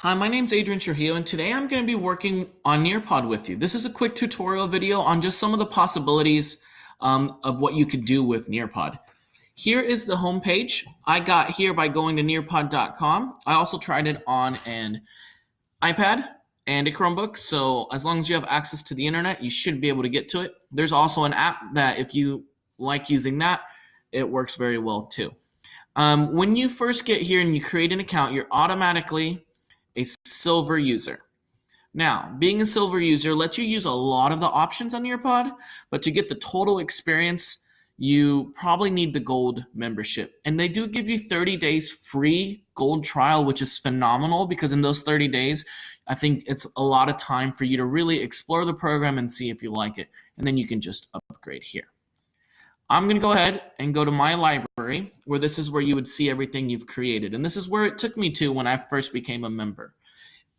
Hi, my name's Adrian Trujillo, and today I'm going to be working on nearpod with you. This is a quick tutorial video on just some of the possibilities of what you could do with nearpod. Here is the home page. I got here by going to nearpod.com. I also tried it on an iPad and a Chromebook, so as long as you have access to the internet, you should be able to get to it. There's also an app that if you like using that, it works very well too. When you first get here and you create an account, you're automatically a silver user. Now, being a silver user lets you use a lot of the options on nearpod, but to get the total experience, you probably need the gold membership. And they do give you 30 days free gold trial, which is phenomenal because in those 30 days, I think it's a lot of time for you to really explore the program and see if you like it. And then you can just upgrade here. I'm going to go ahead and go to my library, where this is where you would see everything you've created. And this is where it took me to when I first became a member.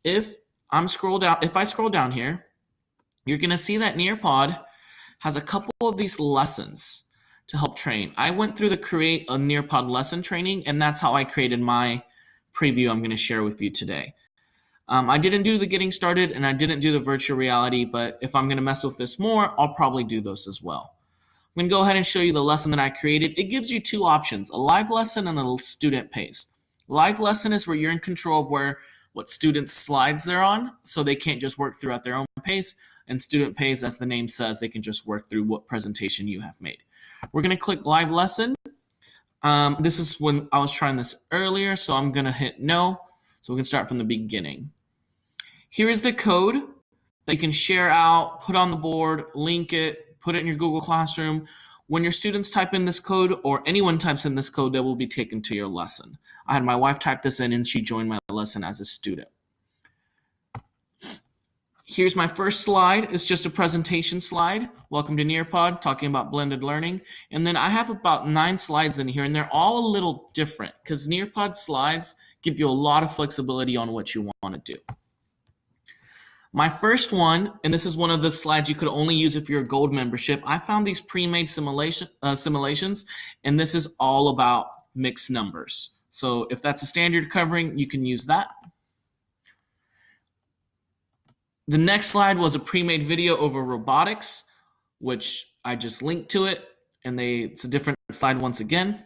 If I scroll down here, you're going to see that nearpod has a couple of these lessons to help train. I went through the create a nearpod lesson training, and that's how I created my preview I'm going to share with you today. I didn't do the getting started, and I didn't do the virtual reality, but if I'm going to mess with this more, I'll probably do those as well. I'm going to go ahead and show you the lesson that I created. It gives you two options, a live lesson and a student pace. Live lesson is where you're in control of what students' slides they're on, so they can't just work through at their own pace. And student pace, as the name says, they can just work through what presentation you have made. We're going to click live lesson. This is when I was trying this earlier, so I'm going to hit no. So we can start from the beginning. Here is the code that you can share out, put on the board, link it, put it in your Google Classroom. When your students type in this code or anyone types in this code, they will be taken to your lesson. I had my wife type this in and she joined my lesson as a student. Here's my first slide. It's just a presentation slide. Welcome to Nearpod, talking about blended learning. And then I have about 9 slides in here, and they're all a little different because Nearpod slides give you a lot of flexibility on what you want to do. My first one, and this is one of the slides you could only use if you're a gold membership, I found these pre-made simulations, and this is all about mixed numbers. So if that's a standard covering, you can use that. The next slide was a pre-made video over robotics, which I just linked to it, and it's a different slide once again.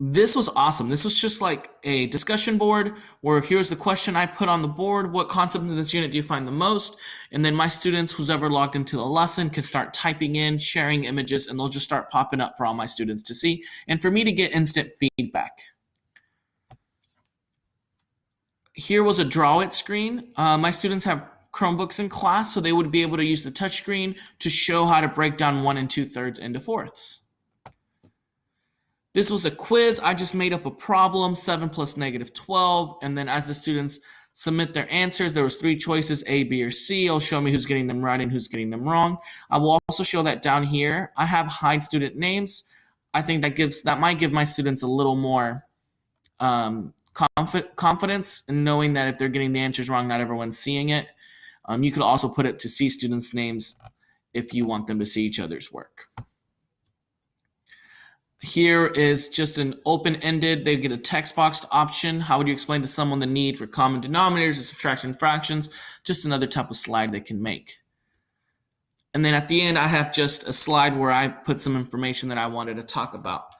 This was awesome. This was just like a discussion board where here's the question I put on the board. What concept in this unit do you find the most? And then my students, who's ever logged into the lesson, can start typing in, sharing images, and they'll just start popping up for all my students to see and for me to get instant feedback. Here was a draw it screen. My students have Chromebooks in class, so they would be able to use the touchscreen to show how to break down 1 2/3 into fourths. This was a quiz. I just made up a problem, 7 plus -12, and then as the students submit their answers, there was 3 choices, A, B, or C. It'll show me who's getting them right and who's getting them wrong. I will also show that down here. I have hide student names. I think that might give my students a little more confidence in knowing that if they're getting the answers wrong, not everyone's seeing it. You could also put it to see students' names if you want them to see each other's work. Here is just an open-ended, they get a text box option. How would you explain to someone the need for common denominators and subtraction fractions? Just another type of slide they can make. And then at the end, I have just a slide where I put some information that I wanted to talk about.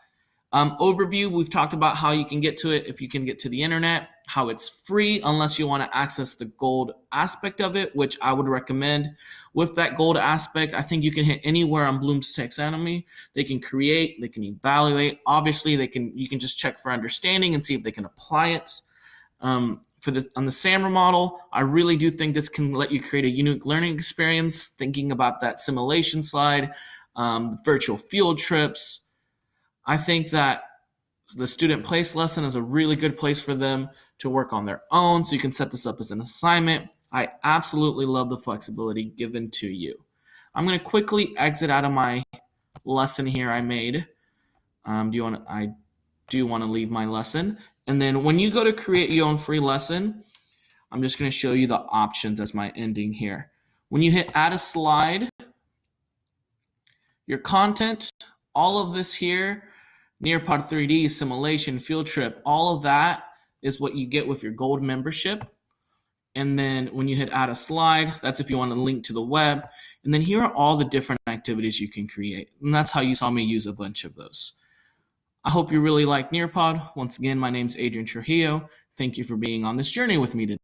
Overview, we've talked about how you can get to it if you can get to the internet, how it's free unless you want to access the gold aspect of it, which I would recommend. With that gold aspect, I think you can hit anywhere on Bloom's taxonomy. They can create, they can evaluate. Obviously, you can just check for understanding and see if they can apply it. On the SAMR model, I really do think this can let you create a unique learning experience, thinking about that simulation slide, virtual field trips. I think that the student place lesson is a really good place for them to work on their own, so you can set this up as an assignment. I absolutely love the flexibility given to you. I'm going to quickly exit out of my lesson here I made. I do want to leave my lesson. And then when you go to create your own free lesson, I'm just going to show you the options as my ending here. When you hit add a slide, your content, all of this here, Nearpod 3D, simulation, field trip, all of that is what you get with your gold membership. And then when you hit add a slide, that's if you want to link to the web. And then here are all the different activities you can create. And that's how you saw me use a bunch of those. I hope you really like Nearpod. Once again, my name's Adrian Trujillo. Thank you for being on this journey with me today.